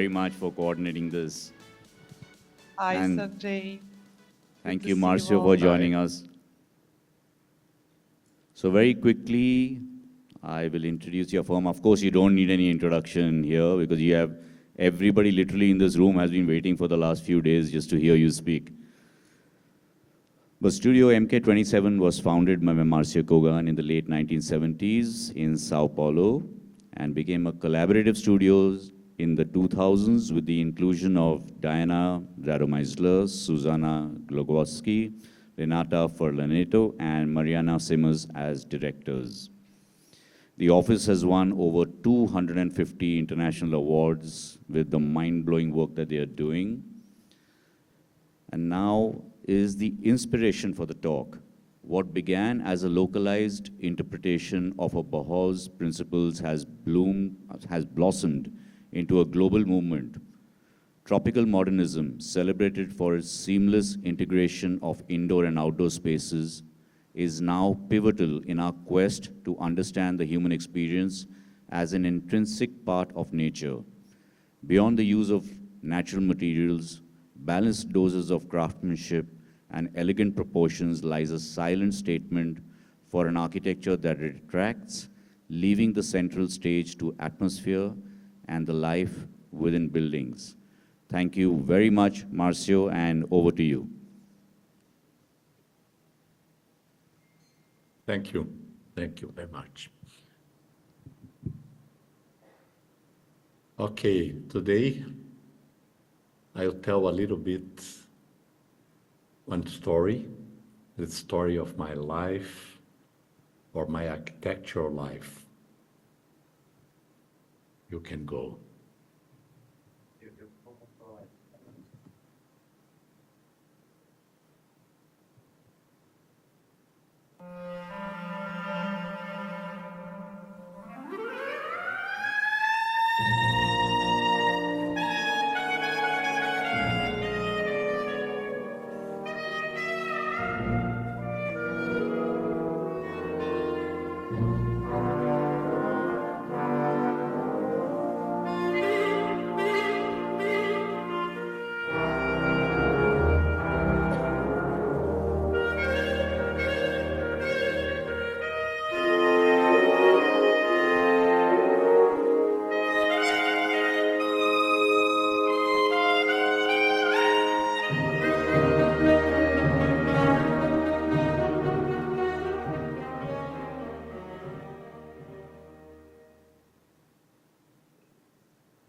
very much for coordinating this. Hi, And Sanjay. thank Good you, to see you Marcio, all. for joining us. So very quickly, I will introduce your firm. Of course, you don't need any introduction here because you have everybody literally in this room has been waiting for the last few days just to hear you speak. But Studio MK27 was founded by Marcio Kogan in the late 1970s in Sao Paulo and became a collaborative studio in the 2000s with the inclusion of Diana Radomeisler, Susanna Glogowski, Renata Furlaneto, and Mariana Simmers as directors. The office has won over 250 international awards with the mind-blowing work that they are doing. And now is the inspiration for the talk. What began as a localized interpretation of a Bauhaus principles has blossomed into a global movement. Tropical modernism, celebrated for its seamless integration of indoor and outdoor spaces, is now pivotal in our quest to understand the human experience as an intrinsic part of nature. Beyond the use of natural materials, balanced doses of craftsmanship, and elegant proportions lies a silent statement for an architecture that retracts, leaving the central stage to atmosphere and the life within buildings. Thank you very much, Marcio, and over to you. Thank you. Thank you very much. Okay, today I'll tell a little bit one story, the story of my life or my architectural life. You can go.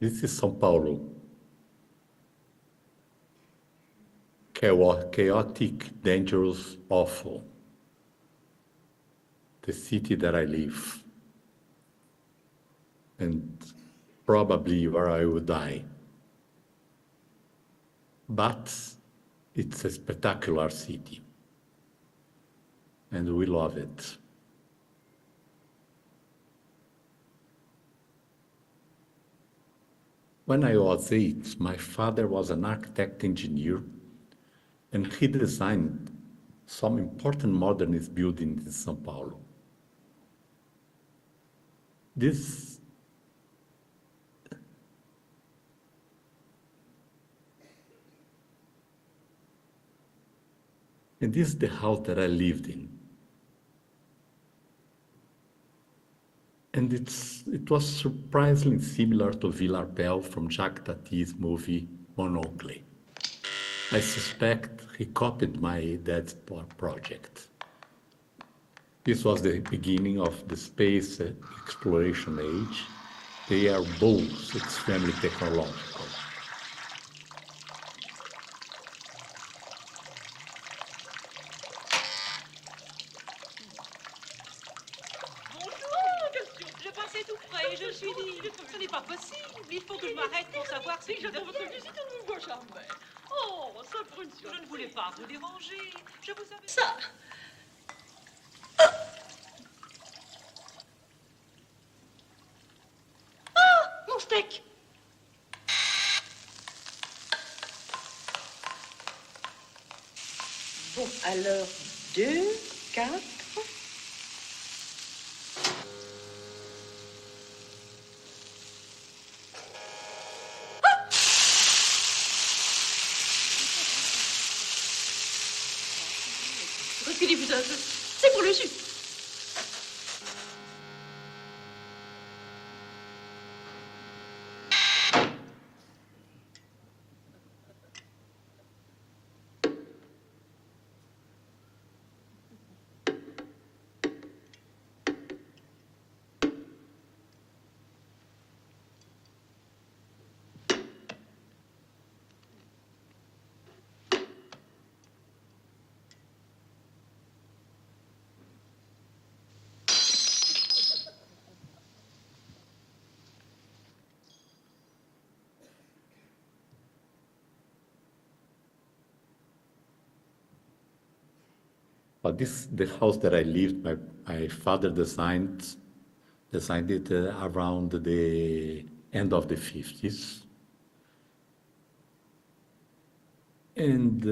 This is São Paulo. Chaotic, dangerous, awful. The city that I live. And probably where I will die. But it's a spectacular city. And we love it. When I was 8, my father was an architect engineer, and he designed some important modernist buildings in São Paulo. This is the house that I lived in. And it was surprisingly similar to Villarpel from Jacques Tati's movie Monocle. I suspect he copied my dad's project. This was the beginning of the space exploration age. They are both extremely technological. Ce n'est pas possible. Il faut que je m'arrête pour savoir si j'adore votre visite. On vous voit jamais. Oh, ça pour une surprise. Je ne voulais pas vous déranger. Je vous avais... Ça. Ah, mon steak. Bon, alors, 2, 4... reculez, putain, c'est pour le jus. But the house that I lived, my father designed it around the end of the 50s. And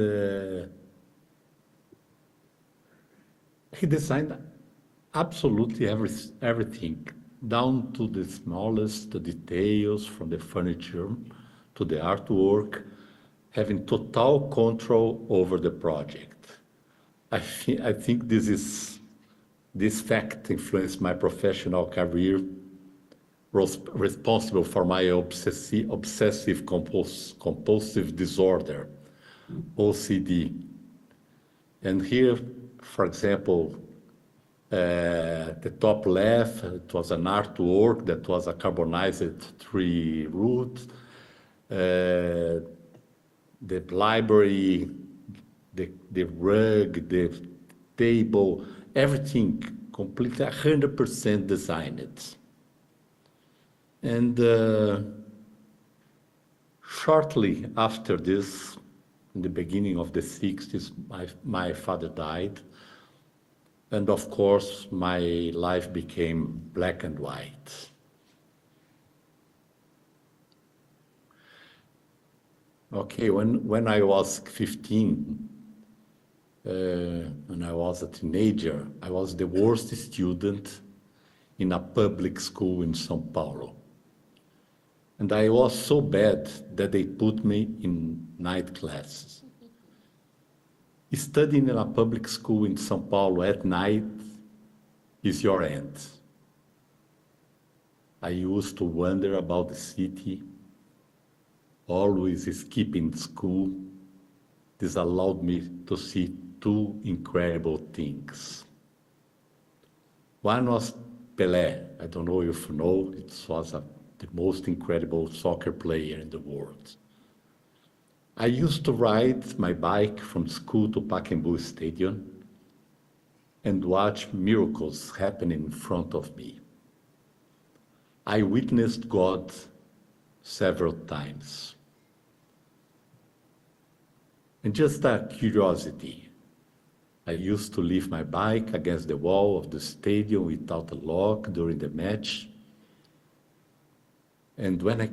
he designed absolutely everything, down to the smallest details, from the furniture to the artwork, having total control over the project. I think this fact influenced my professional career, was responsible for my obsessive compulsive disorder, OCD. And here, for example, the top left, it was an artwork that was a carbonized tree root. The library, the rug, the table, everything completely 100% designed. And shortly after this, in the beginning of the 60s, my father died. And of course, my life became black and white. Okay, when I was 15, when I was a teenager, I was the worst student in a public school in São Paulo. And I was so bad that they put me in night classes. Studying in a public school in São Paulo at night is your end. I used to wander about the city, always skipping school. This allowed me to see two incredible things. One was Pelé. I don't know if you know, it was the most incredible soccer player in the world. I used to ride my bike from school to Pacaembu Stadium and watch miracles happening in front of me. I witnessed God several times. And just a curiosity, I used to leave my bike against the wall of the stadium without a lock during the match. And when I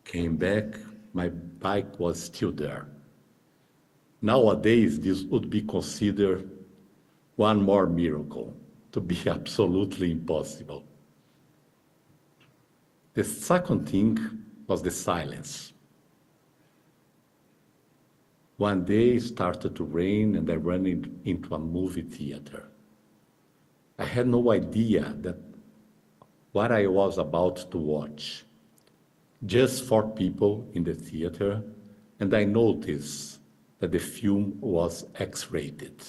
came back, my bike was still there. Nowadays, this would be considered one more miracle, to be absolutely impossible. The second thing was the silence. One day it started to rain and I ran into a movie theater. I had no idea that what I was about to watch. Just 4 people in the theater, and I noticed that the film was X-rated.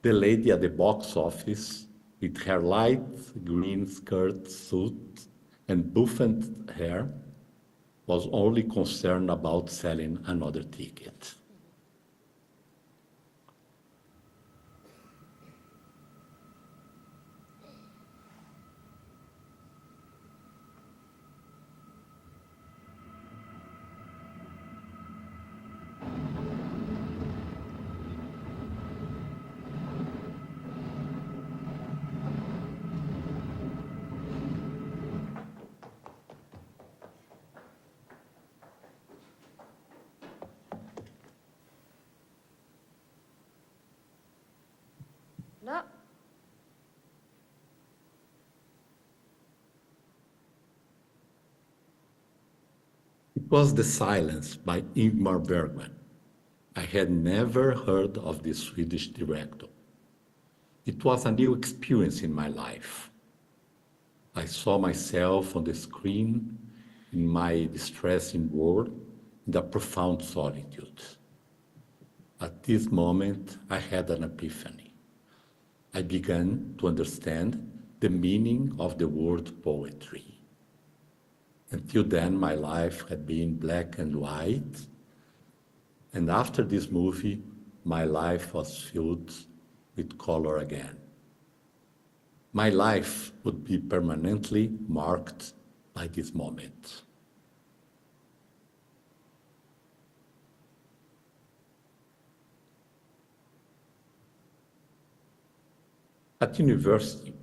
The lady at the box office, with her light green skirt, suit, and bouffant hair, was only concerned about selling another ticket. No. It was The Silence by Ingmar Bergman. I had never heard of this Swedish director. It was a new experience in my life. I saw myself on the screen in my distressing world, in the profound solitude. At this moment, I had an epiphany. I began to understand the meaning of the word poetry. Until then, my life had been black and white, and after this movie, my life was filled with color again. My life would be permanently marked by this moment. At university,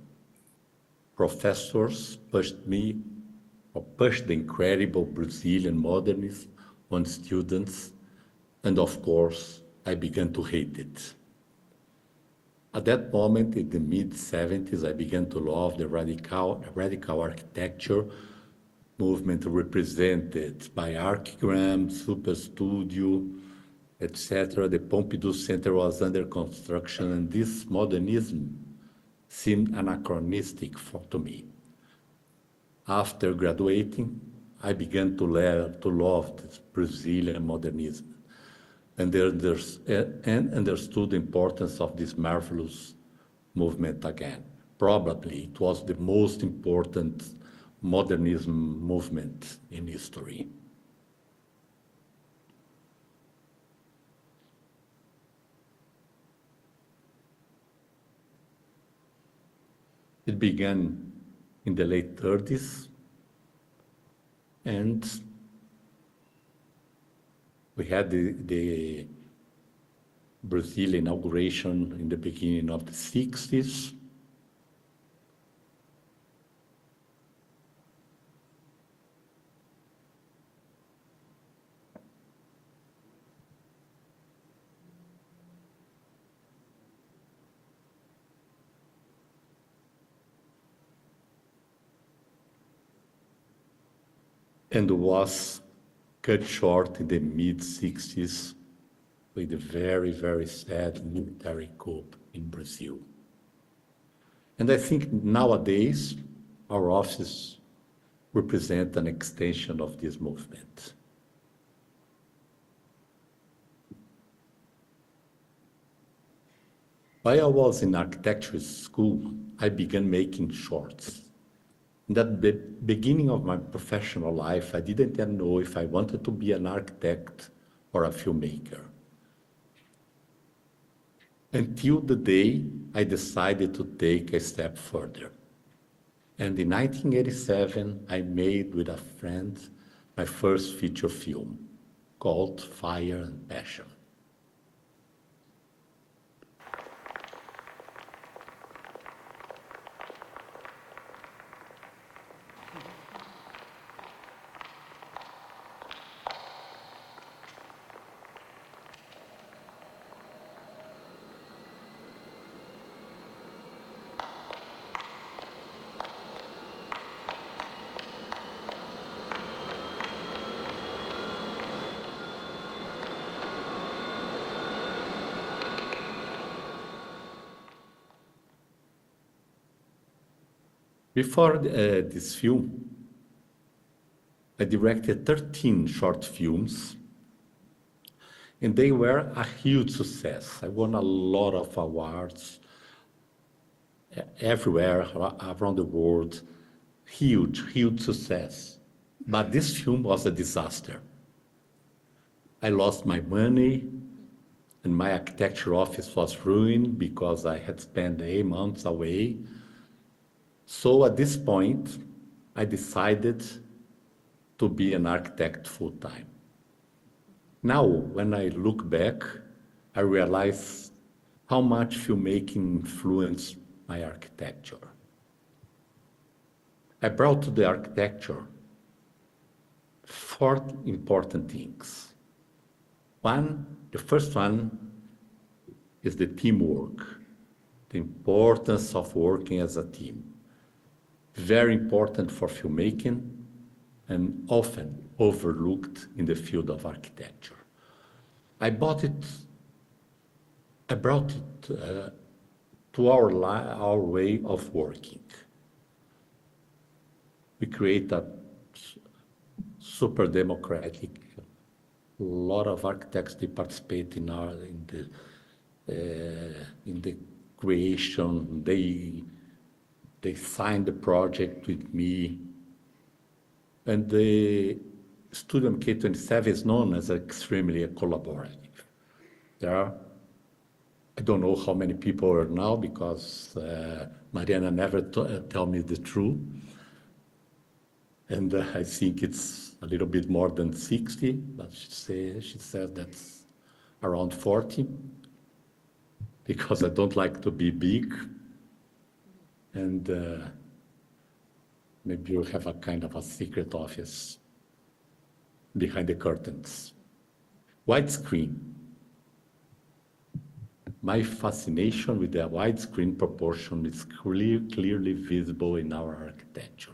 professors pushed the incredible Brazilian modernism on students, and of course, I began to hate it. At that moment, in the mid-70s, I began to love the radical architecture movement represented by Archigram, Superstudio, etc. The Pompidou Center was under construction, and this modernism seemed anachronistic to me. After graduating, I began to love this Brazilian modernism and understood the importance of this marvelous movement again. Probably it was the most important modernism movement in history. It began in the late 30s, and we had the Brazil inauguration in the beginning of the 60s. And was cut short in the mid-60s with a very, very sad military coup in Brazil. And I think nowadays our offices represent an extension of this movement. While I was in architecture school, I began making shorts. In that beginning of my professional life, I didn't know if I wanted to be an architect or a filmmaker. Until the day I decided to take a step further. And in 1987, I made with a friend my first feature film called Fire and Passion. Before this film, I directed 13 short films, and they were a huge success. I won a lot of awards everywhere around the world. Huge, huge success. But this film was a disaster. I lost my money, and my architecture office was ruined because I had spent 8 months away. So at this point, I decided to be an architect full-time. Now, when I look back, I realize how much filmmaking influenced my architecture. I brought to the architecture 4 important things. The first one is the teamwork, the importance of working as a team. Very important for filmmaking and often overlooked in the field of architecture. I brought it to our way of working. We create a super democratic. A lot of architects they participate in the creation. They signed the project with me, and the Studio K27 is known as extremely collaborative. There are, I don't know how many people are now because Mariana never tell me the truth. And I think it's a little bit more than 60, but she said that's around 40, because I don't like to be big. And maybe you have a kind of a secret office behind the curtains. Widescreen. My fascination with the widescreen proportion is clearly visible in our architecture.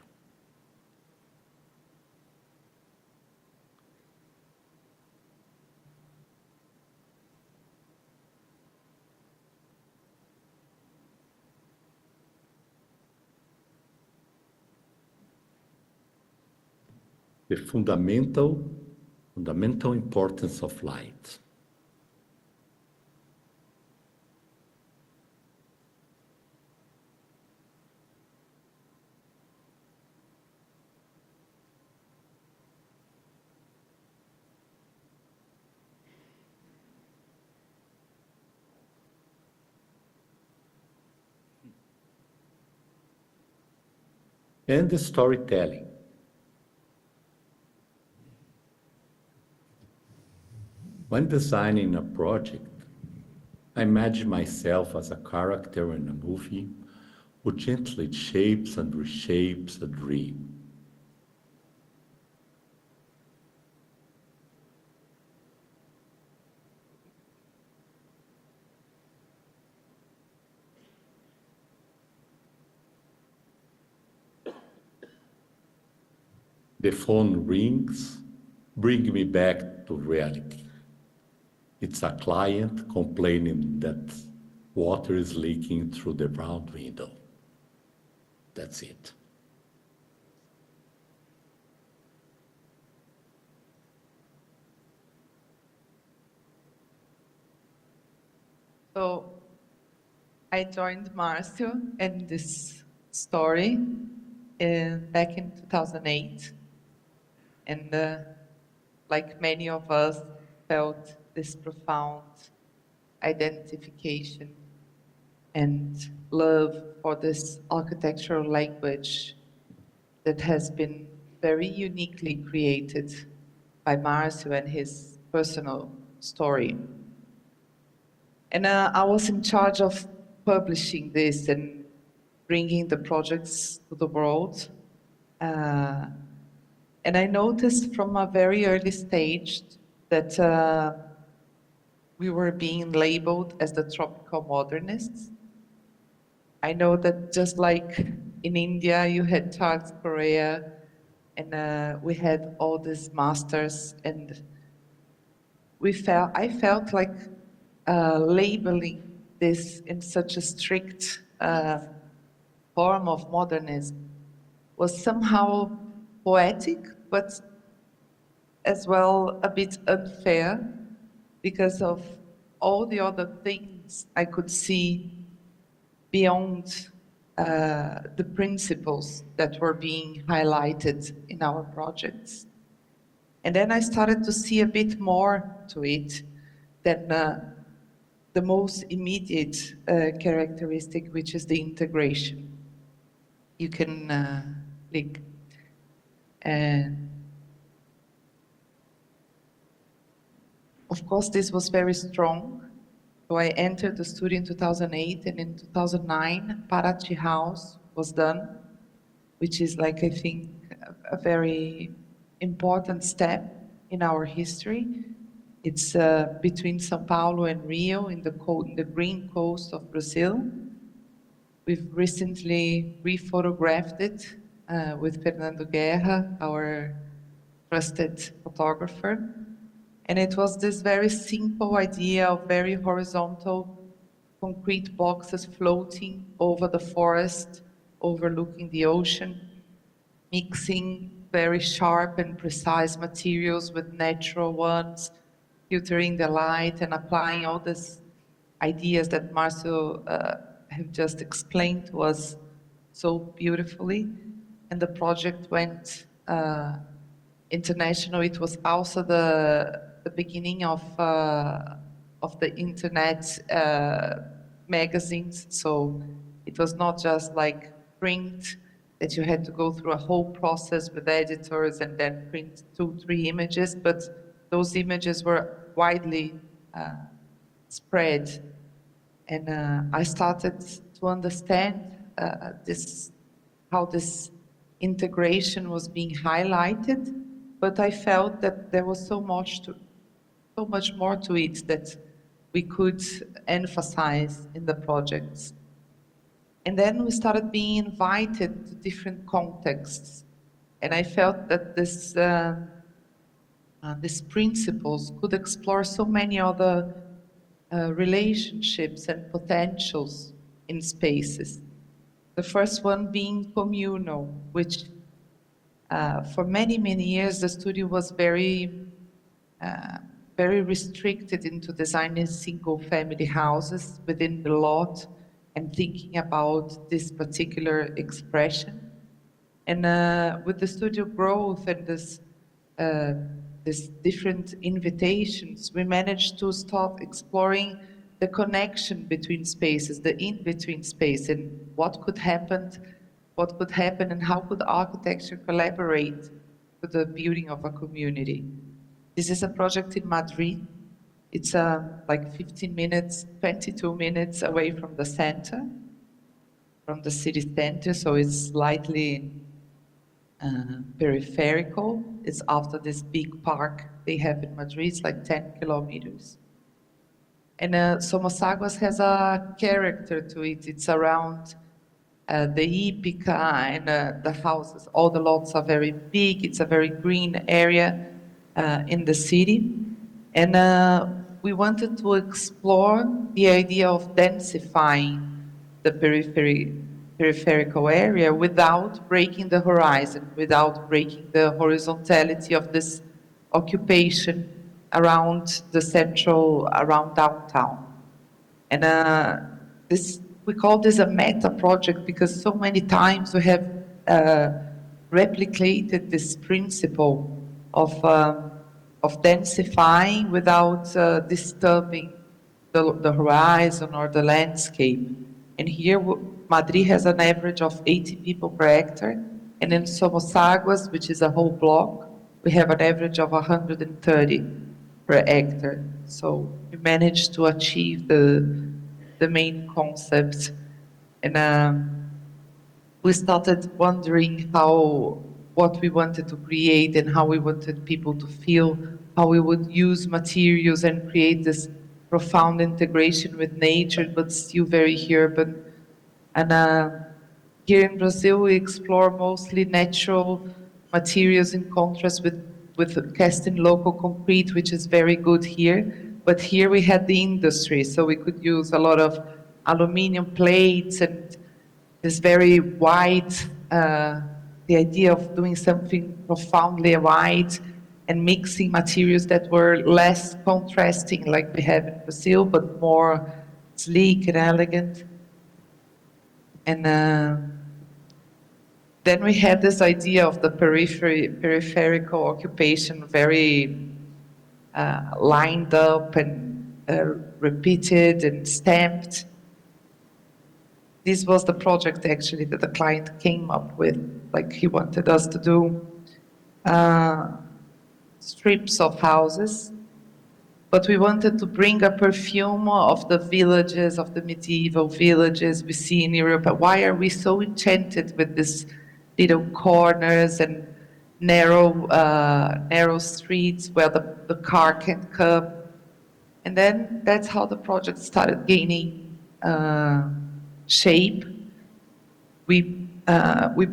The fundamental importance of light. And the storytelling. When designing a project, I imagine myself as a character in a movie who gently shapes and reshapes a dream. The phone rings, bring me back to reality. It's a client complaining that water is leaking through the round window. That's it. So I joined Marcio and this story back in 2008. And like many of us, felt this profound identification and love for this architectural language that has been very uniquely created by Marcio and his personal story. And I was in charge of publishing this and bringing the projects to the world. And I noticed from a very early stage that we were being labeled as the tropical modernists. I know that just like in India, you had Charles Correa, and we had all these masters, and I felt like labeling this in such a strict form of modernism was somehow poetic, but as well a bit unfair because of all the other things I could see beyond the principles that were being highlighted in our projects. And then I started to see a bit more to it than the most immediate characteristic, which is the integration. You can click. And of course, this was very strong. So I entered the studio in 2008, and in 2009, Paraty House was done, which is like, I think, a very important step in our history. It's between São Paulo and Rio in the green coast of Brazil. We've recently rephotographed it with Fernando Guerra, our trusted photographer. And it was this very simple idea of very horizontal concrete boxes floating over the forest, overlooking the ocean, mixing very sharp and precise materials with natural ones, filtering the light and applying all these ideas that Marcio have just explained to us so beautifully. And the project went international. It was also the beginning of the internet magazines. So it was not just like print, that you had to go through a whole process with editors and then print 2-3 images, but those images were widely spread. And I started to understand how this integration was being highlighted, but I felt that there was so much more to it that we could emphasize in the projects. And then we started being invited to different contexts. And I felt that these principles could explore so many other relationships and potentials in spaces. The first one being communal, which for many, many years, the studio was very restricted into designing single-family houses within the lot and thinking about this particular expression. And with the studio growth and these different invitations, we managed to start exploring the connection between spaces, the in-between space, and what could happen and how could architecture collaborate with the building of a community. This is a project in Madrid. It's like 15 minutes, 22 minutes away from the center, from the city center, so it's slightly peripheral. It's after this big park they have in Madrid. It's like 10 kilometers. And Somosaguas has a character to it. It's around the Ipica and the houses. All the lots are very big. It's a very green area in the city. And we wanted to explore the idea of densifying the peripheral area without breaking the horizon, without breaking the horizontality of this occupation around the around downtown. And we call this a meta project because so many times we have replicated this principle of densifying without disturbing the horizon or the landscape. And here, Madrid has an average of 80 people per hectare, and in Somosaguas, which is a whole block, we have an average of 130 per hectare. So we managed to achieve the main concept. And we started wondering what we wanted to create and how we wanted people to feel, how we would use materials and create this profound integration with nature, but still very urban. And here in Brazil, we explore mostly natural materials in contrast with casting local concrete, which is very good here. But here we had the industry, so we could use a lot of aluminum plates and this very wide, the idea of doing something profoundly wide and mixing materials that were less contrasting like we have in Brazil, but more sleek and elegant. And then we had this idea of the peripheral occupation, very lined up and repeated and stamped. This was the project actually that the client came up with, like he wanted us to do strips of houses, but we wanted to bring a perfume of the villages, of the medieval villages we see in Europe. Why are we so enchanted with these little corners and narrow streets where the car can come? And then that's how the project started gaining shape. We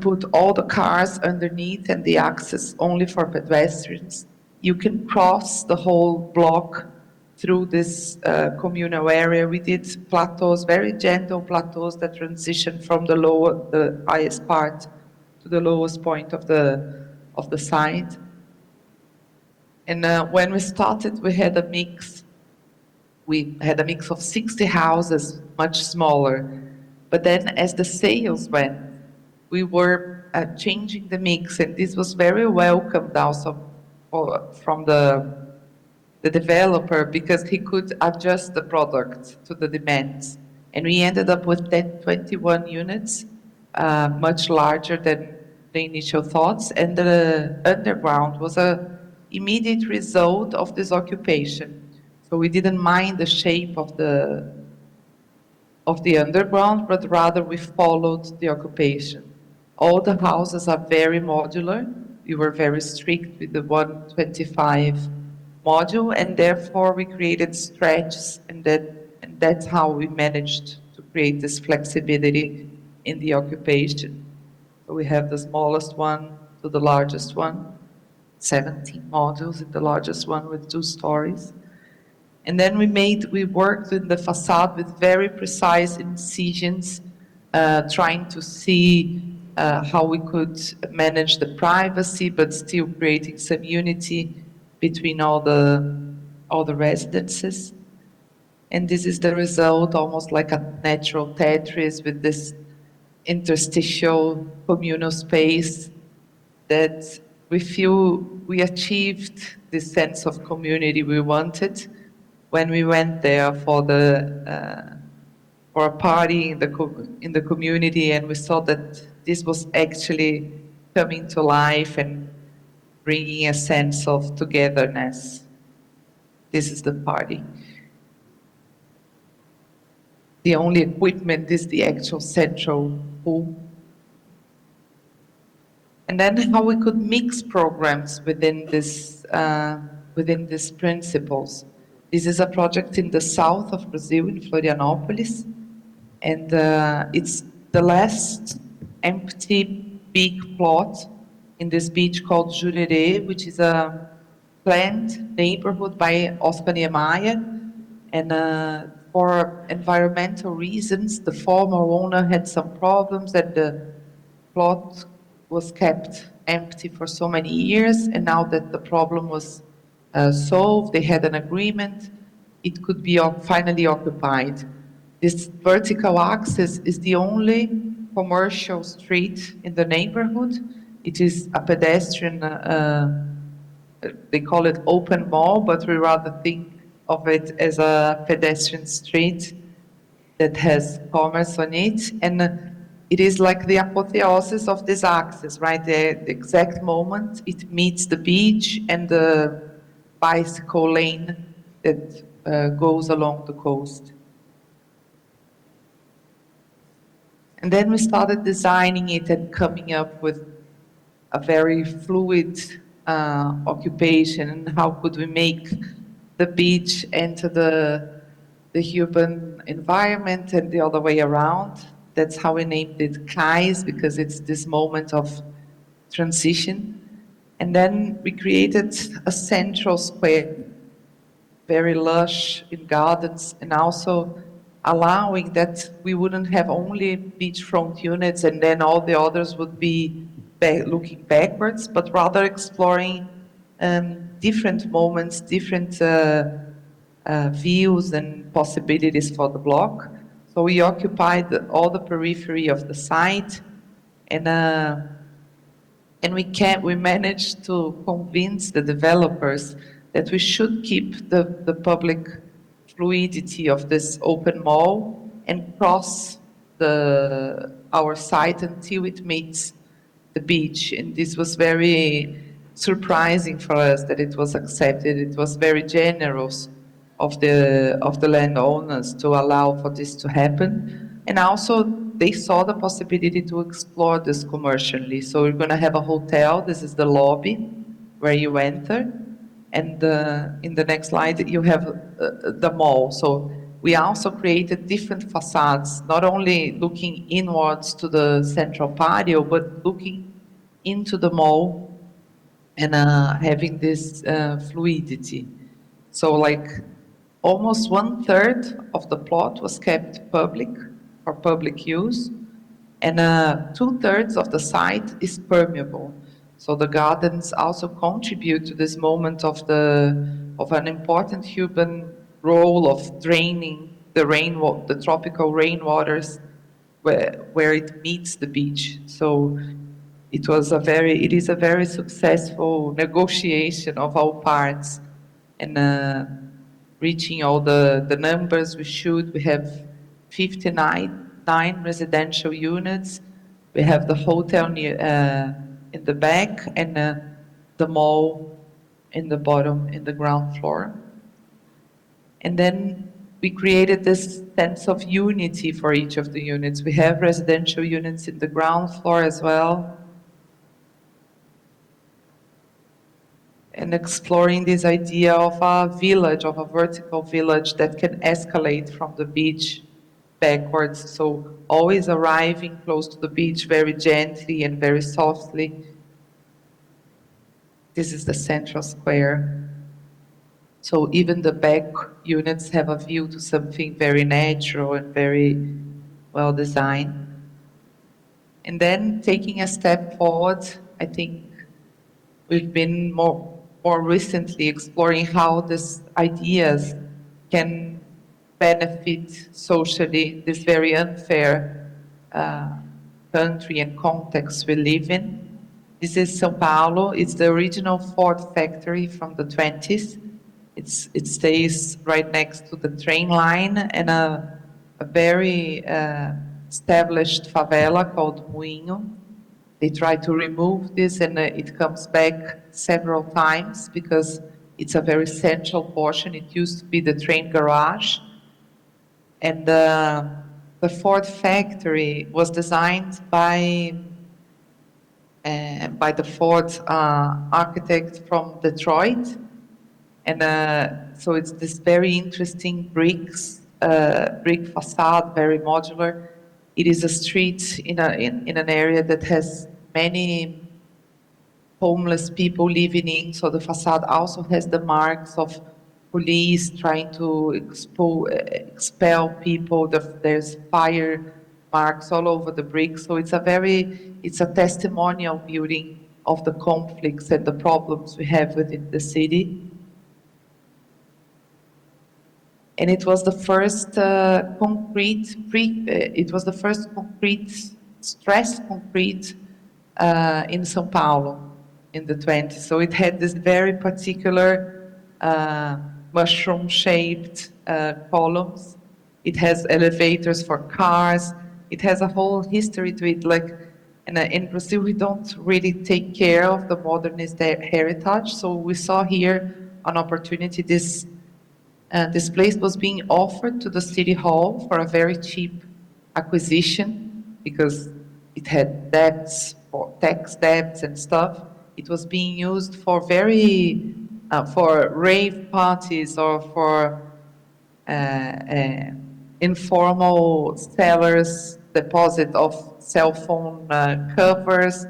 put all the cars underneath and the access only for pedestrians. you can cross the whole block through this communal area. We did plateaus, very gentle plateaus that transition from the highest part to the lowest point of the site. And when we started, we had a mix. We had a mix of 60 houses, much smaller. But then as the sales went, we were changing the mix, and this was very welcomed also from the developer, because he could adjust the product to the demands. And we ended up with 21 units, much larger than the initial thoughts, and the underground was an immediate result of this occupation. So we didn't mind the shape of the underground, but rather we followed the occupation. All the houses are very modular. We were very strict with the 125 module, and therefore we created stretches, and that's how we managed to create this flexibility in the occupation. So we have the smallest one to the largest one, 17 modules in the largest one with 2 stories. And then we worked in the facade with very precise incisions, trying to see how we could manage the privacy, but still creating some unity between all the residences. And this is the result, almost like a natural Tetris with this interstitial communal space that we feel we achieved this sense of community we wanted when we went there for a party in the community, and we saw that this was actually coming to life and bringing a sense of togetherness. This is the party. The only equipment is the actual central pool. And then how we could mix programs within these principles. This is a project in the south of Brazil, in Florianópolis, and it's the last empty big plot in this beach called Jurerê, which is a planned neighborhood by Oscar Niemeyer, and for environmental reasons, the former owner had some problems, and the plot was kept empty for so many years, and now that the problem was solved, they had an agreement, it could be finally occupied. This vertical axis is the only commercial street in the neighborhood. It is a pedestrian, they call it open mall, but we rather think of it as a pedestrian street that has commerce on it. And it is like the apotheosis of this axis, right? The exact moment it meets the beach and the bicycle lane that goes along the coast. And then we started designing it and coming up with a very fluid occupation, and how could we make the beach enter the urban environment and the other way around. That's how we named it Cais, because it's this moment of transition. And then we created a central square, very lush in gardens, and also allowing that we wouldn't have only beachfront units and then all the others would be looking backwards, but rather exploring different moments, different views and possibilities for the block. So we occupied all the periphery of the site, and we managed to convince the developers that we should keep the public fluidity of this open mall and cross our site until it meets the beach. And this was very surprising for us that it was accepted. It was very generous of the landowners to allow for this to happen. And also they saw the possibility to explore this commercially. So we're going to have a hotel. This is the lobby where you enter. And in the next slide, you have the mall. So we also created different facades, not only looking inwards to the central patio, but looking into the mall and having this fluidity. So like almost 1/3 of the plot was kept public for public use, and 2/3 of the site is permeable. So the gardens also contribute to this moment of an important human role of draining the tropical rainwaters where it meets the beach. So it is a very successful negotiation of all parts, and reaching all the numbers we should. We have 59 residential units. We have the hotel in the back, and the mall in the bottom, in the ground floor. And then we created this sense of unity for each of the units. We have residential units in the ground floor as well. And exploring this idea of a village, of a vertical village that can escalate from the beach backwards. So always arriving close to the beach very gently and very softly. This is the central square. So even the back units have a view to something very natural and very well designed. And then taking a step forward, I think we've been more recently exploring how these ideas can benefit socially this very unfair country and context we live in. This is São Paulo. It's the original Ford factory from the 20s. It stays right next to the train line, and a very established favela called Moinho. They try to remove this, and it comes back several times because it's a very central portion. It used to be the train garage. And the Ford factory was designed by the Ford architect from Detroit. And so it's this very interesting brick facade, very modular. It is a street in an area that has many homeless people living in, so the facade also has the marks of police trying to expel people. There's fire marks all over the brick, so it's a testimonial building of the conflicts and the problems we have within the city. And it was the first stressed concrete in São Paulo in the 20s. So it had this very particular mushroom-shaped columns. It has elevators for cars. It has a whole history to it. And in Brazil, we don't really take care of the modernist heritage. So we saw here an opportunity. This place was being offered to the city hall for a very cheap acquisition because it had debts, for tax debts and stuff. It was being used for for rave parties or for informal sellers' deposit of cell phone covers.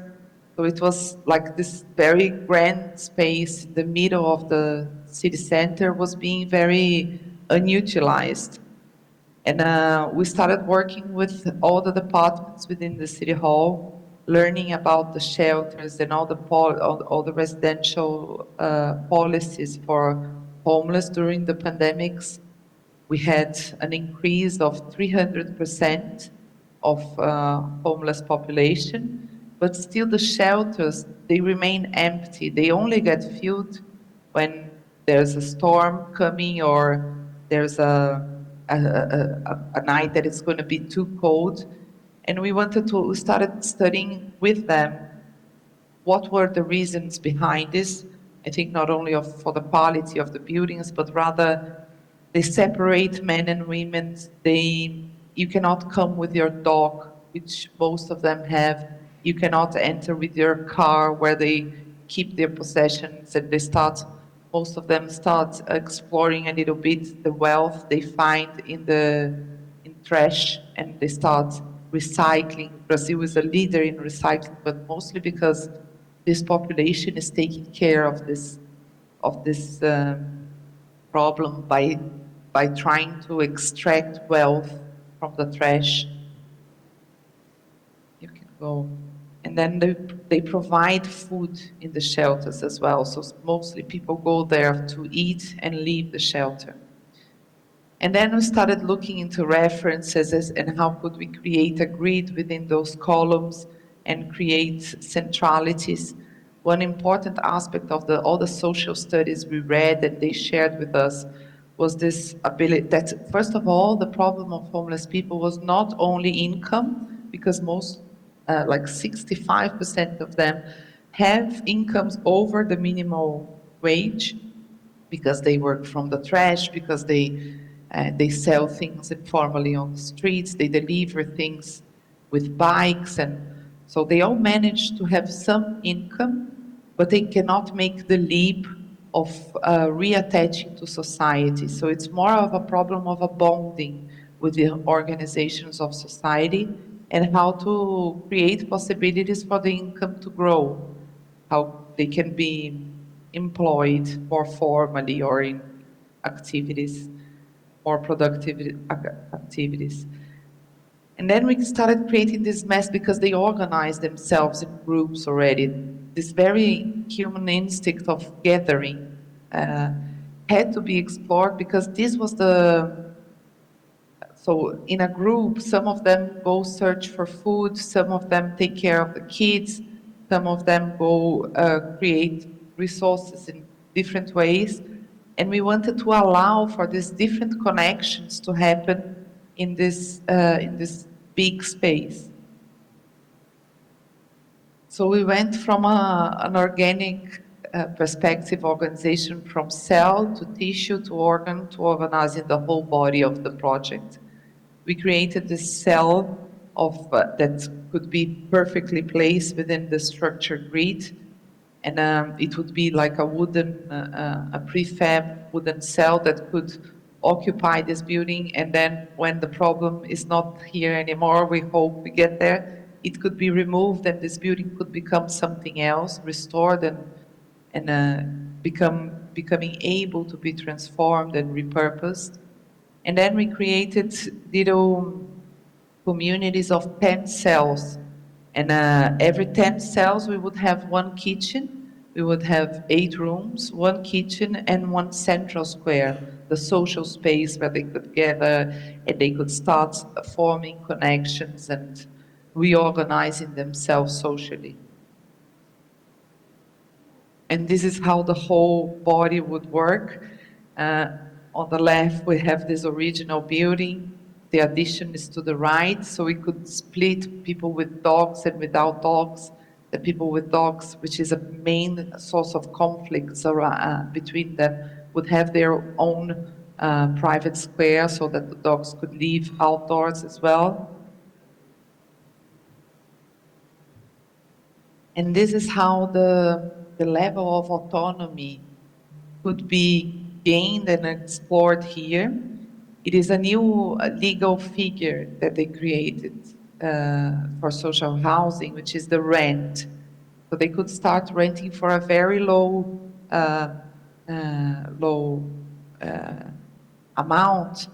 So it was like this very grand space in the middle of the city center was being very unutilized. And we started working with all the departments within the city hall, learning about the shelters and all the residential policies for homeless during the pandemics. We had an increase of 300% of homeless population, but still the shelters, they remain empty. They only get filled when there's a storm coming or there's a night that it's going to be too cold. And we started studying with them what were the reasons behind this. I think not only for the quality of the buildings, but rather they separate men and women. You cannot come with your dog, which most of them have. You cannot enter with your car where they keep their possessions, and most of them start exploring a little bit the wealth they find in trash, and they start recycling. Brazil is a leader in recycling, but mostly because this population is taking care of this problem by trying to extract wealth from the trash. You can go. And then they provide food in the shelters as well. So mostly people go there to eat and leave the shelter. And then we started looking into references and how could we create a grid within those columns and create centralities. One important aspect of all the social studies we read and they shared with us was this ability that, first of all, the problem of homeless people was not only income, because most, like 65% of them have incomes over the minimal wage, because they work from the trash, because they sell things informally on the streets, they deliver things with bikes, and so they all manage to have some income, but they cannot make the leap of reattaching to society. So it's more of a problem of a bonding with the organizations of society and how to create possibilities for the income to grow, how they can be employed more formally or in activities, more productive activities. And then we started creating this mess because they organized themselves in groups already. This very human instinct of gathering had to be explored, because this was so in a group, some of them go search for food, some of them take care of the kids, some of them go create resources in different ways. And we wanted to allow for these different connections to happen in this big space. So we went from an organic perspective organization, from cell to tissue to organ to organizing the whole body of the project. We created this cell that could be perfectly placed within the structured grid. And it would be like a wooden, a prefab wooden cell that could occupy this building. And then when the problem is not here anymore, we hope we get there, it could be removed and this building could become something else, restored and becoming able to be transformed and repurposed. And then we created little communities of 10 cells. And every 10 cells, we would have one kitchen, we would have 8 rooms, one kitchen, and one central square, the social space where they could gather and they could start forming connections and reorganizing themselves socially. And this is how the whole body would work. On the left, we have this original building. The addition is to the right, so we could split people with dogs and without dogs. The people with dogs, which is a main source of conflicts between them, would have their own private square so that the dogs could live outdoors as well. And this is how the level of autonomy could be gained and explored here. It is a new legal figure that they created for social housing, which is the rent. So they could start renting for a very low amount,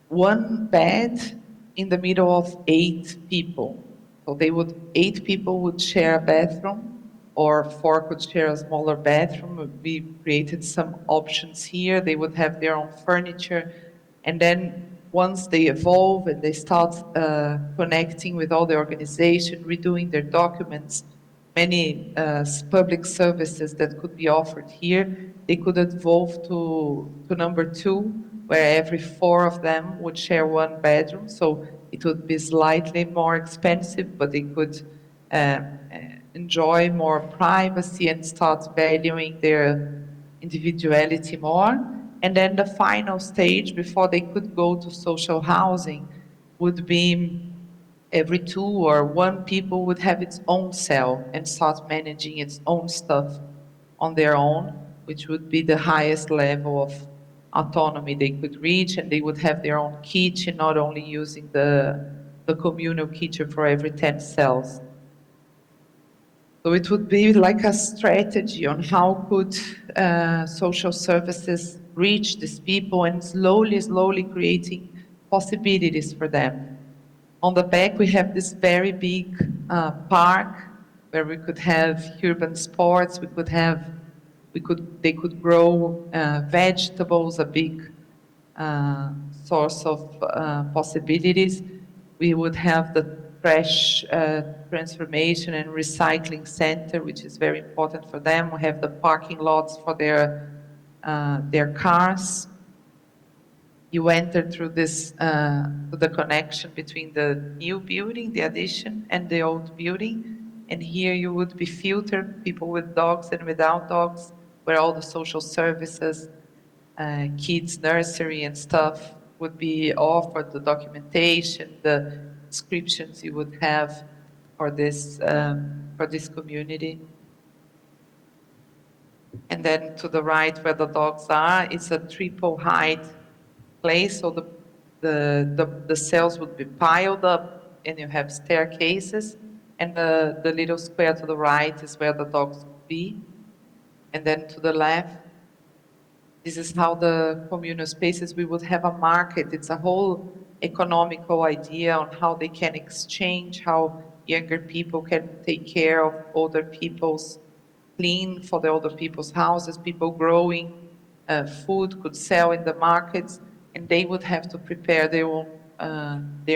one bed in the middle of 8 people. So 8 people would share a bathroom, or 4 could share a smaller bathroom. We created some options here. They would have their own furniture. And then once they evolve and they start connecting with all the organization, redoing their documents, many public services that could be offered here, they could evolve to number 2, where every 4 of them would share one bedroom. So it would be slightly more expensive, but they could enjoy more privacy and start valuing their individuality more. And then the final stage before they could go to social housing would be every 2 or 1 people would have its own cell and start managing its own stuff on their own, which would be the highest level of autonomy they could reach, and they would have their own kitchen, not only using the communal kitchen for every 10 cells. So it would be like a strategy on how could social services reach these people and slowly creating possibilities for them. On the back, we have this very big park where we could have urban sports. They could grow vegetables, a big source of possibilities. We would have the trash transformation and recycling center, which is very important for them. We have the parking lots for their cars. You enter through this, the connection between the new building, the addition, and the old building. And here you would be filtered, people with dogs and without dogs, where all the social services, kids nursery and stuff would be offered, the documentation, the descriptions you would have for this community. And then to the right where the dogs are, it's a triple height place, so the cells would be piled up and you have staircases, and the little square to the right is where the dogs would be. And then to the left, this is how the communal spaces, we would have a market. It's a whole economical idea on how they can exchange, how younger people can take care of older people's, clean for the older people's houses, people growing food could sell in the markets, and they would have to prepare their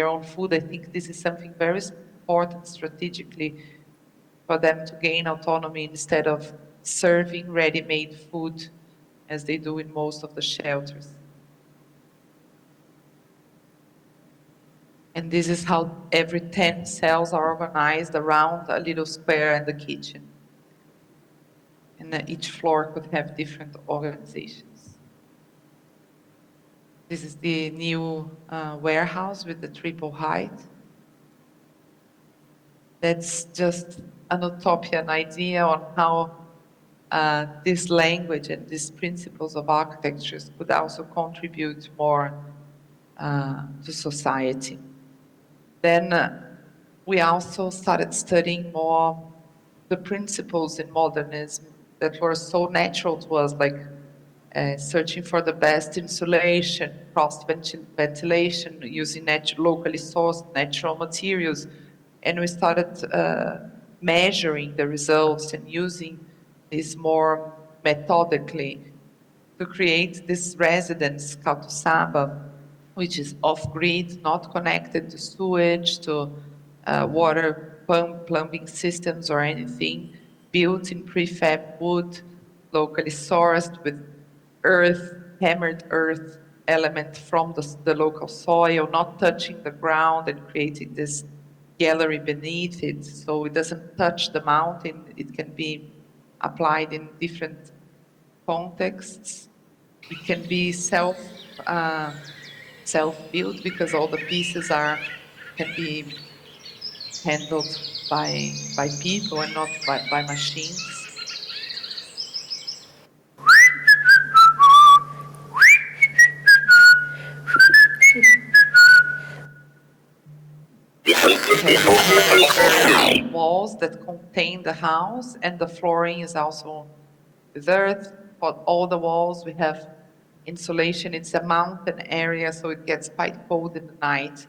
own food. I think this is something very important strategically for them to gain autonomy instead of serving ready-made food as they do in most of the shelters. And this is how every 10 cells are organized around a little square and the kitchen. And each floor could have different organizations. This is the new warehouse with the triple height. That's just an utopian idea on how this language and these principles of architectures could also contribute more to society. Then we also started studying more the principles in modernism that were so natural to us, like searching for the best insulation, cross ventilation, using locally sourced natural materials. And we started measuring the results and using this more methodically to create this residence, Saba, which is off-grid, not connected to sewage, to water plumbing systems or anything, built in prefab wood, locally sourced with earth, hammered earth element from the local soil, not touching the ground and creating this gallery beneath it, so it doesn't touch the mountain. It can be applied in different contexts. It can be self-built because all the pieces can be handled by people and not by machines. Walls that contain the house, and the flooring is also with earth. For all the walls, we have insulation. It's a mountain area, so it gets quite cold in the night.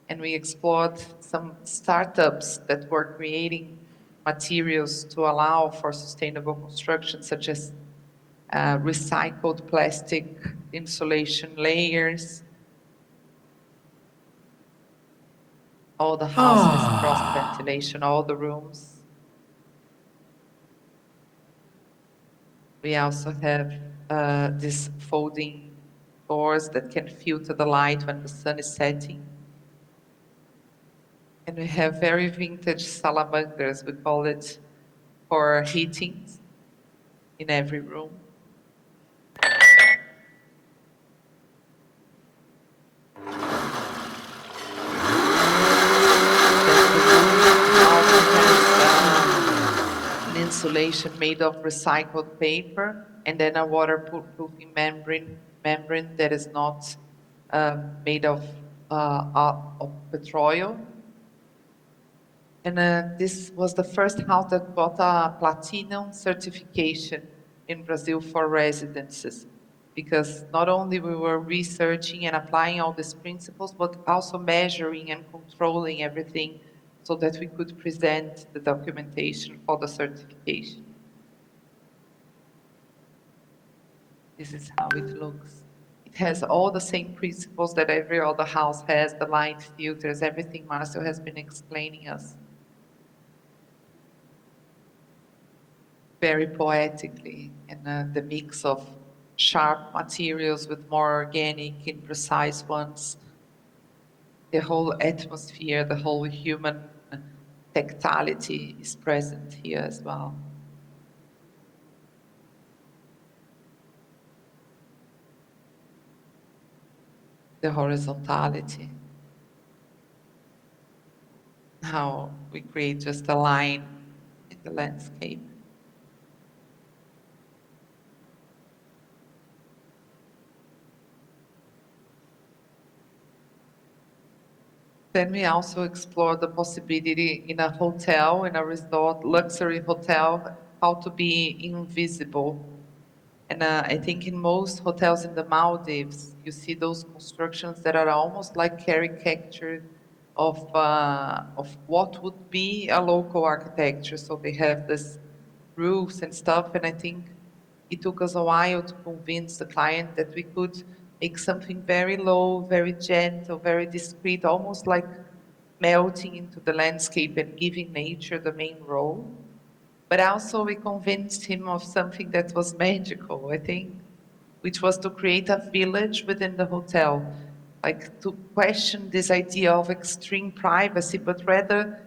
And we explored some startups that were creating materials to allow for sustainable construction, such as recycled plastic insulation layers. All the house has cross ventilation, all the rooms. We also have these folding doors that can filter the light when the sun is setting. And we have very vintage salamanders, we call it, for heating in every room. Insulation made of recycled paper, and then a waterproofing membrane that is not made of petroleum. And this was the first house that got a platinum certification in Brazil for residences, because not only we were researching and applying all these principles, but also measuring and controlling everything so that we could present the documentation for the certification. This is how it looks. It has all the same principles that every other house has, the light filters, everything Marcio has been explaining us. Very poetically, and the mix of sharp materials with more organic, imprecise ones. The whole atmosphere, the whole human tactility is present here as well. The horizontality. How we create just a line in the landscape. Then we also explore the possibility in a hotel, in a resort, luxury hotel, how to be invisible. And I think in most hotels in the Maldives, you see those constructions that are almost like caricature of what would be a local architecture. So they have this roofs and stuff, and I think it took us a while to convince the client that we could make something very low, very gentle, very discreet, almost like melting into the landscape and giving nature the main role. But also we convinced him of something that was magical, I think, which was to create a village within the hotel, like to question this idea of extreme privacy, but rather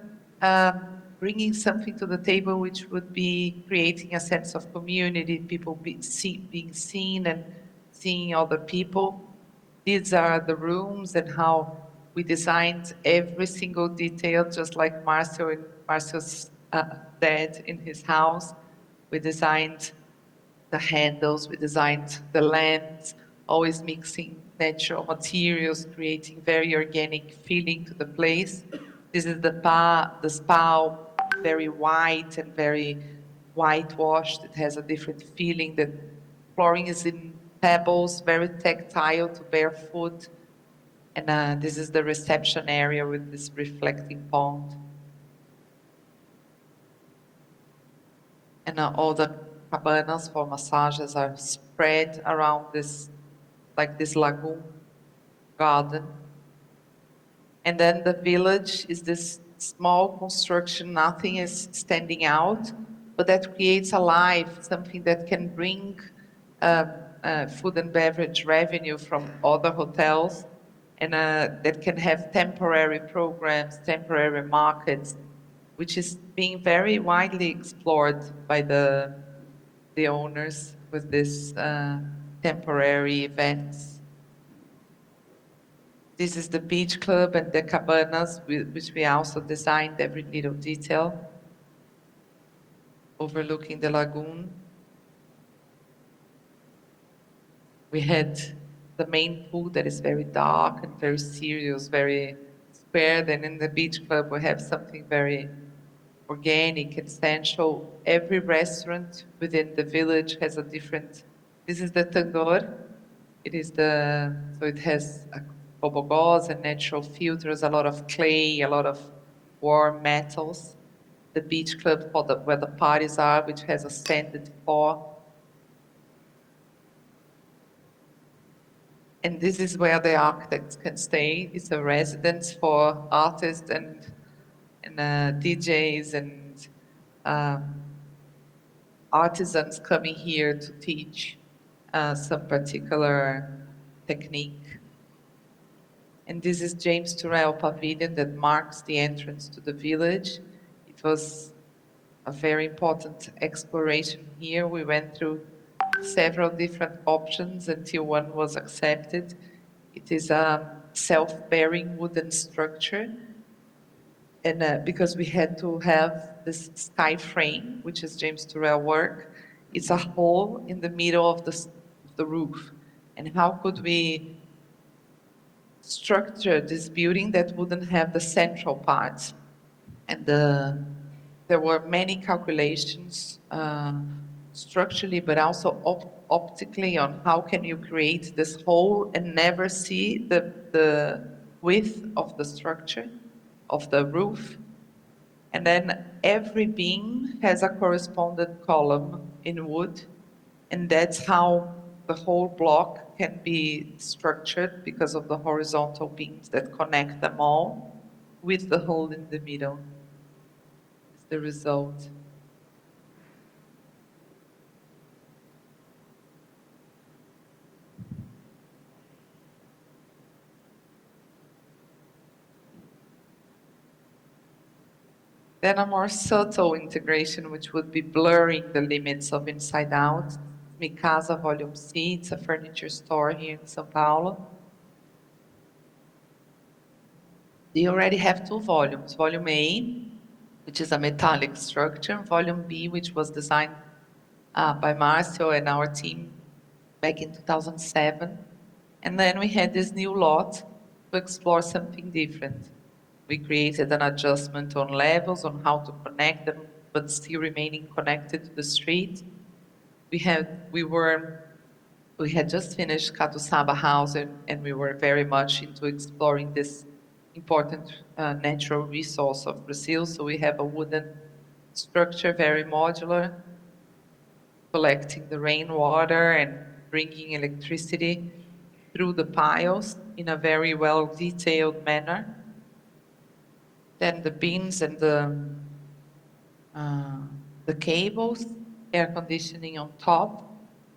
bringing something to the table which would be creating a sense of community, people being seen and seeing other people. These are the rooms and how we designed every single detail, just like Marcio's dad in his house. We designed the handles, we designed the lamps, always mixing natural materials, creating very organic feeling to the place. This is the spa, very white and very whitewashed. It has a different feeling. The flooring is in pebbles, very tactile to barefoot. And this is the reception area with this reflecting pond. And all the cabanas for massages are spread around this, like this lagoon garden. And then the village is this small construction, nothing is standing out, but that creates a life, something that can bring food and beverage revenue from other hotels, and that can have temporary programs, temporary markets, which is being very widely explored by the owners with this temporary events. This is the beach club and the cabanas, which we also designed every little detail, overlooking the lagoon. We had the main pool that is very dark and very serious, very square. Then in the beach club, we have something very organic and sensual. Every restaurant within the village has a different. This is the tandoor. It is so it has tobogós and natural filters, a lot of clay, a lot of warm metals. The beach club where the parties are, which has a sanded floor. And this is where the architects can stay. It's a residence for artists and DJs and artisans coming here to teach some particular technique. And this is James Turrell Pavilion that marks the entrance to the village. It was a very important exploration here. We went through several different options until one was accepted. It is a self-bearing wooden structure. And because we had to have this sky frame, which is James Turrell work, it's a hole in the middle of the roof. And how could we structure this building that wouldn't have the central part? And there were many calculations structurally, but also optically on how can you create this hole and never see the width of the structure, of the roof. And then every beam has a corresponding column in wood, and that's how the whole block can be structured because of the horizontal beams that connect them all with the hole in the middle. Is the result. Then a more subtle integration, which would be blurring the limits of Inside Out. Mi Casa Volume C, it's a furniture store here in São Paulo. They already have two volumes, Volume A, which is a metallic structure, and Volume B, which was designed by Marcio and our team back in 2007. And then we had this new lot to explore something different. We created an adjustment on levels, on how to connect them, but still remaining connected to the street. We had just finished Catuçaba House, and we were very much into exploring this important natural resource of Brazil. So we have a wooden structure, very modular, collecting the rainwater and bringing electricity through the piles in a very well detailed manner. Then the beams and the cables, air conditioning on top,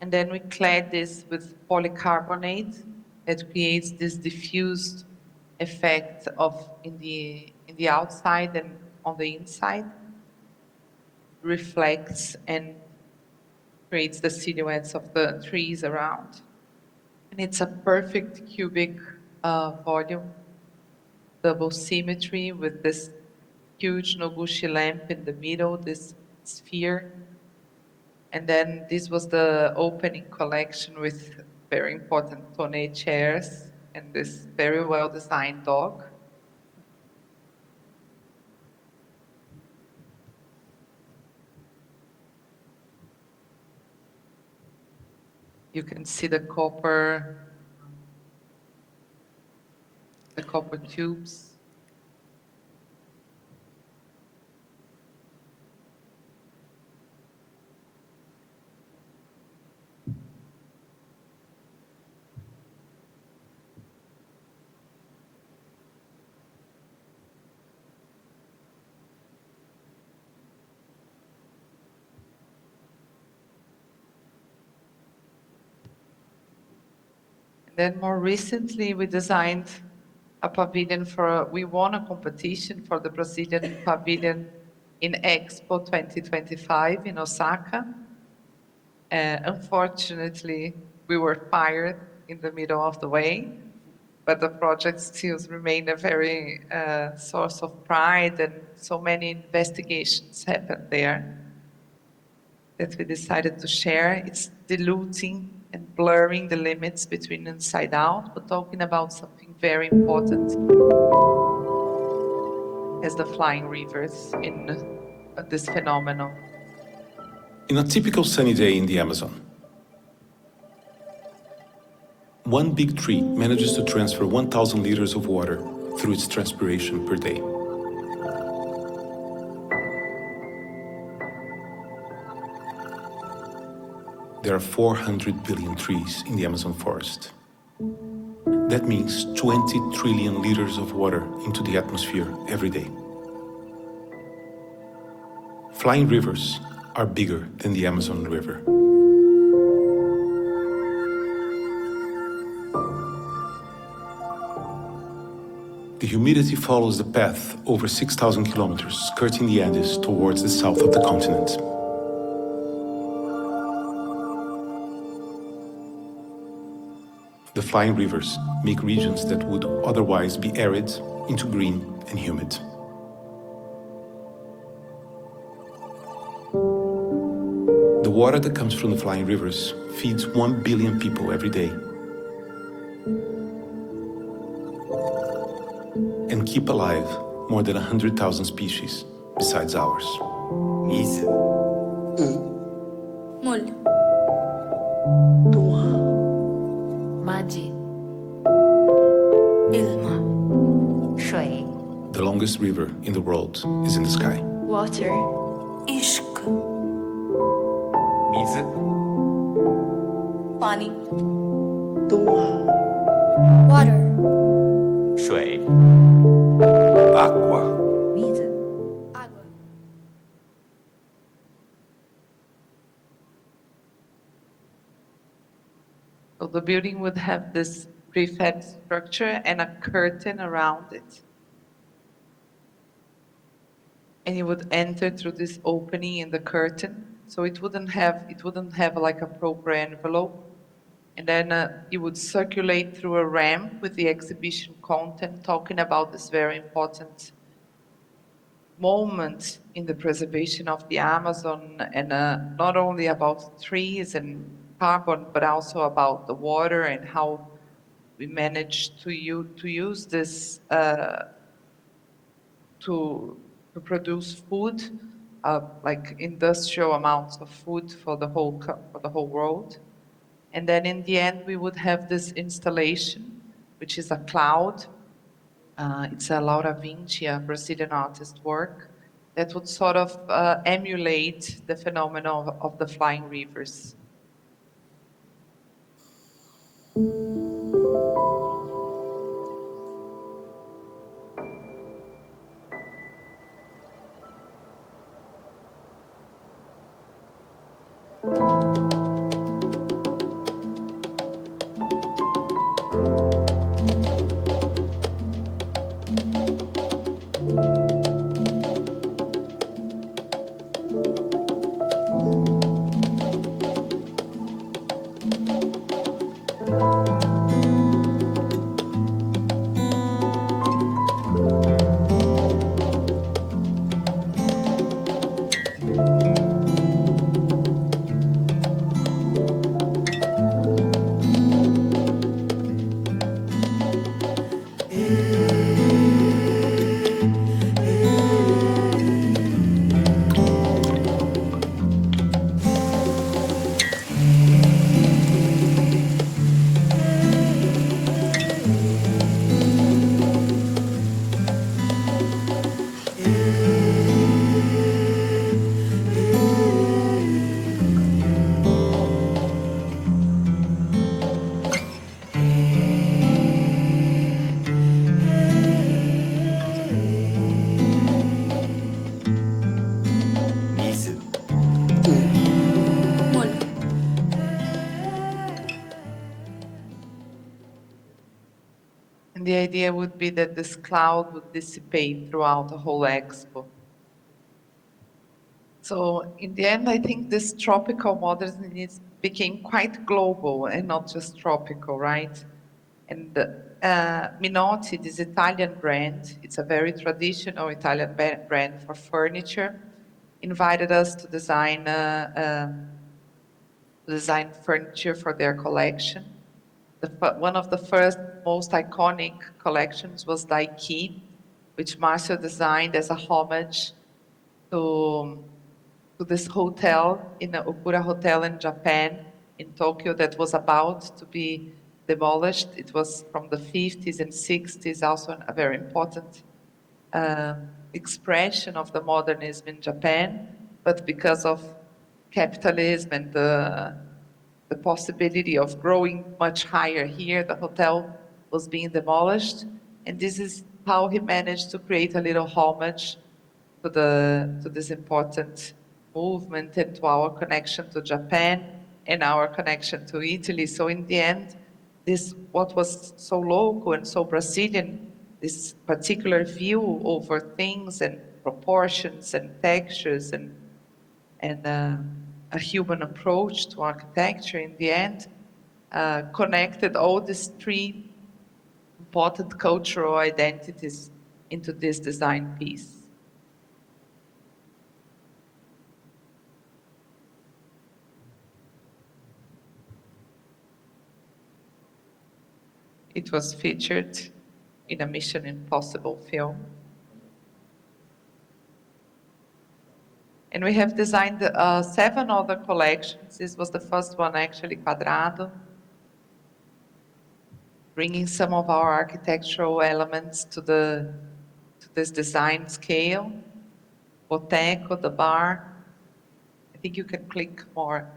and then we clad this with polycarbonate that creates this diffused effect of in the outside and on the inside, reflects and creates the silhouettes of the trees around. And it's a perfect cubic volume, double symmetry with this huge Noguchi lamp in the middle, this sphere. And then this was the opening collection with very important tonneau chairs and this very well-designed dog. You can see the copper tubes. Then more recently, we designed a pavilion we won a competition for the Brazilian pavilion in Expo 2025 in Osaka. Unfortunately, we were fired in the middle of the way, but the project still remained a very source of pride, and so many investigations happened there that we decided to share. It's diluting and blurring the limits between Inside Out, but talking about something very important as the flying rivers in this phenomenon. In a typical sunny day in the Amazon, one big tree manages to transfer 1,000 liters of water through its transpiration per day. There are 400 billion trees in the Amazon forest. That means 20 trillion liters of water into the atmosphere every day. Flying rivers are bigger than the Amazon River. The humidity follows the path over 6,000 kilometers, skirting the Andes towards the south of the continent. The flying rivers make regions that would otherwise be arid into green and humid. The water that comes from the flying rivers feeds 1 billion people every day and keep alive more than 100,000 species besides ours. 水 물, toi, 마지, ilma, 水, The longest river in the world is in the sky. water, ishq, 水 pani, toi, water, 水 acqua 미즈, agua. So the building would have this prefab structure and a curtain around it. And you would enter through this opening in the curtain. So it wouldn't have like a proper envelope. And then you would circulate through a ramp with the exhibition content talking about this very important moment in the preservation of the Amazon, and not only about trees and carbon, but also about the water and how we managed to use this to produce food, like industrial amounts of food for the whole world. And then in the end, we would have this installation, which is a cloud. It's a Laura Vinci, a Brazilian artist work, that would sort of emulate the phenomenon of the flying rivers. And the idea would be that this cloud would dissipate throughout the whole expo. So in the end, I think this tropical modernism became quite global and not just tropical, right? And Minotti, this Italian brand, it's a very traditional Italian brand for furniture, invited us to design furniture for their collection. One of the first, most iconic collections was Daiki, which Marcio designed as a homage to this hotel, in the Okura Hotel in Japan, in Tokyo, that was about to be demolished. It was from the 50s and 60s, also a very important expression of the modernism in Japan, but because of capitalism and the possibility of growing much higher here, the hotel was being demolished. And this is how he managed to create a little homage to this important movement and to our connection to Japan and our connection to Italy. So in the end, this, what was so local and so Brazilian, this particular view over things and proportions and textures and a human approach to architecture, in the end, connected all these three important cultural identities into this design piece. It was featured in a Mission Impossible film. And we have designed 7 other collections. This was the first one, actually, Quadrado, bringing some of our architectural elements to this design scale. Boteco, the bar. I think you can click more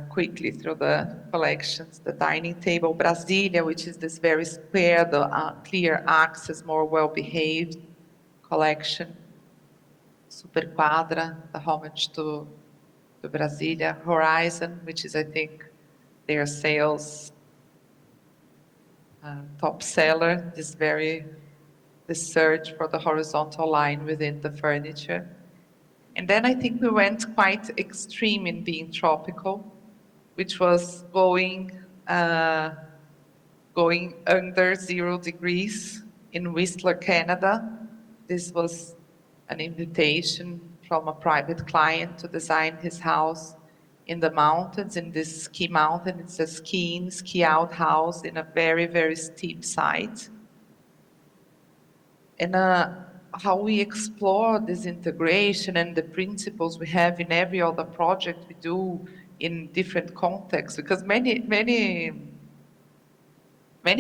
quickly through the collections. The dining table, Brasilia, which is this very square, the clear axis, more well-behaved collection. Super Quadra, the homage to Brasilia. Horizon, which is, I think, their sales top seller, this search for the horizontal line within the furniture. And then I think we went quite extreme in being tropical, which was going under 0 degrees in Whistler, Canada. This was an invitation from a private client to design his house in the mountains, in this ski mountain. It's a ski out house in a very, very steep site. And how we explore this integration and the principles we have in every other project we do in different contexts, because many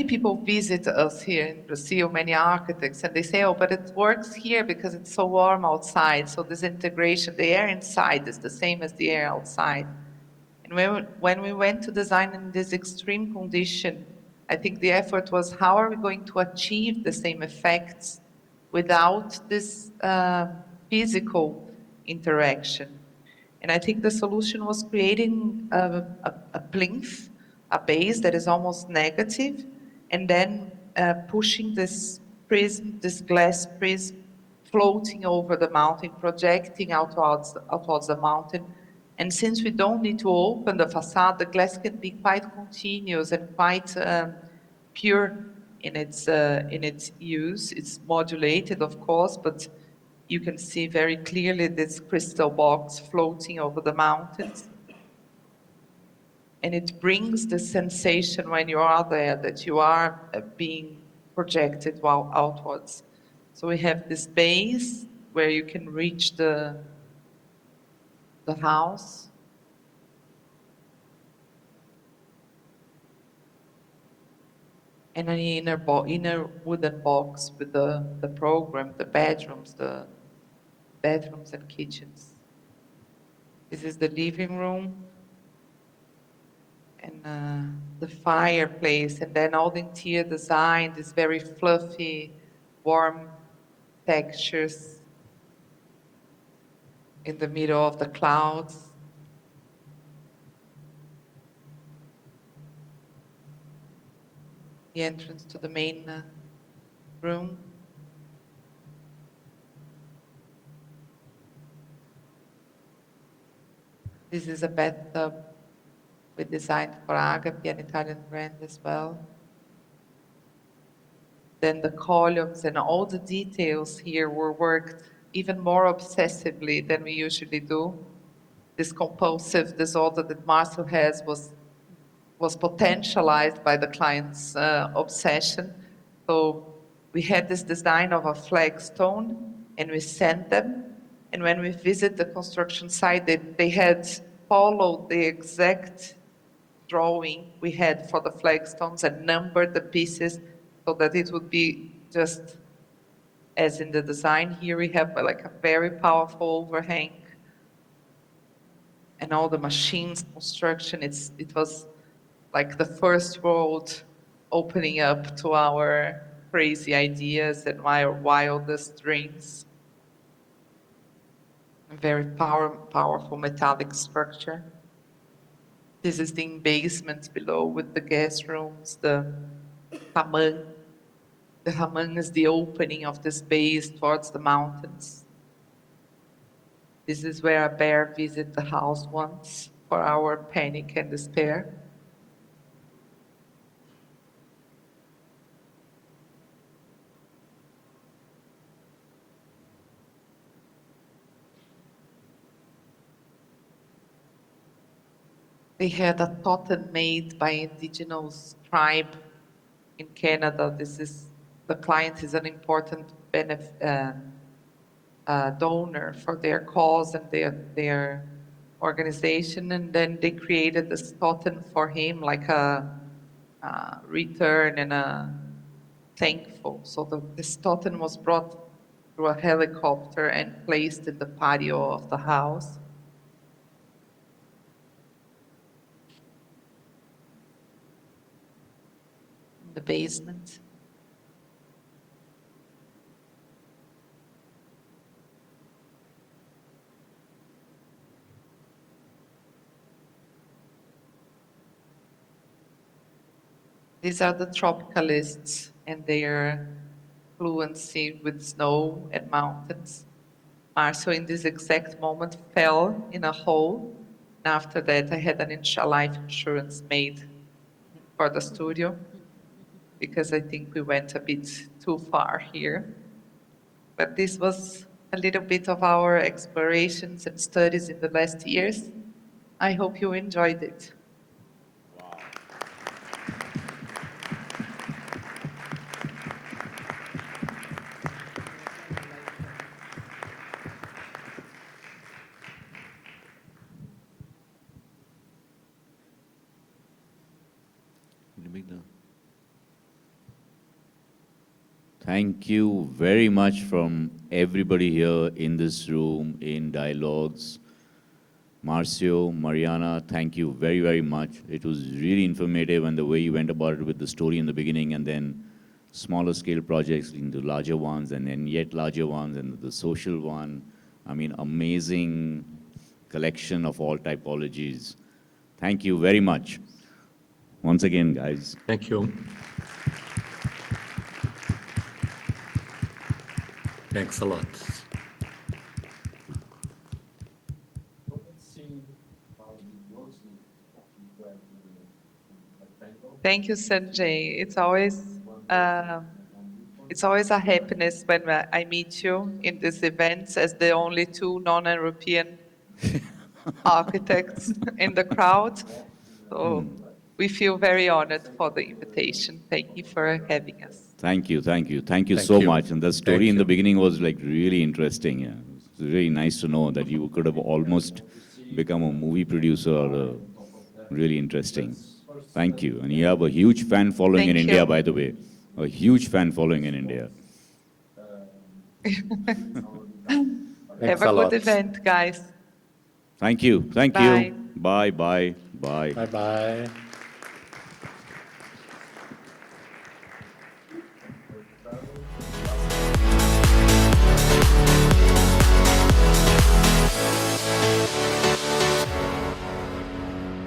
people visit us here in Brazil, many architects, and they say, oh, but it works here because it's so warm outside. So this integration, the air inside is the same as the air outside. And when we went to design in this extreme condition, I think the effort was, how are we going to achieve the same effects without this physical interaction? And I think the solution was creating a plinth, a base that is almost negative, and then pushing this prism, this glass prism, floating over the mountain, projecting outwards the mountain. And since we don't need to open the facade, the glass can be quite continuous and quite pure in its use. It's modulated, of course, but you can see very clearly this crystal box floating over the mountains. And it brings the sensation when you are there that you are being projected while outwards. So we have this base where you can reach the house. And an inner wooden box with the program, the bedrooms and kitchens. This is the living room and the fireplace, and then all the interior design, this very fluffy, warm textures in the middle of the clouds. The entrance to the main room. This is a bathtub we designed for Agape, an Italian brand as well. Then the columns and all the details here were worked even more obsessively than we usually do. This compulsive disorder that Marcio has was potentialized by the client's obsession. So we had this design of a flagstone and we sent them. And when we visit the construction site, they had followed the exact drawing we had for the flagstones and numbered the pieces so that it would be just as in the design. Here we have like a very powerful overhang and all the machines construction. It was like the first world opening up to our crazy ideas and my wildest dreams. A very powerful metallic structure. This is the basement below with the guest rooms, the hamam. The hamam is the opening of this base towards the mountains. This is where a bear visited the house once for our panic and despair. They had a totem made by indigenous tribe in Canada. The client is an important donor for their cause and their organization, and then they created this totem for him, like a return and a thankful. So this totem was brought through a helicopter and placed in the patio of the house. In the basement. These are the tropicalists and their fluency with snow and mountains. Marcio, in this exact moment, fell in a hole. And after that, I had life insurance made for the studio because I think we went a bit too far here. But this was a little bit of our explorations and studies in the last years. I hope you enjoyed it. Thank you very much from everybody here in this room, in Dialogues. Marcio, Mariana, thank you very, very much. It was really informative, and the way you went about it with the story in the beginning and then smaller scale projects into larger ones and then yet larger ones and the social one. I mean, amazing collection of all typologies. Thank you very much. Once again, guys. Thank you. Thanks a lot. Thank you, Sanjay. It's always a happiness when I meet you in these events as the only two non-European architects in the crowd. So we feel very honored for the invitation. Thank you for having us. Thank you, thank you. Thank you Thank so you. much. And the story Thank in the you. beginning was like really interesting. Yeah. It's really nice to know that you could have almost become a movie producer or really interesting. Thank you. And you have a huge fan following in Thank India, you. by the way. A huge fan following in India. Have a a lot. good event, guys. Thank you. Thank Bye. you. Bye, bye, bye. Bye-bye.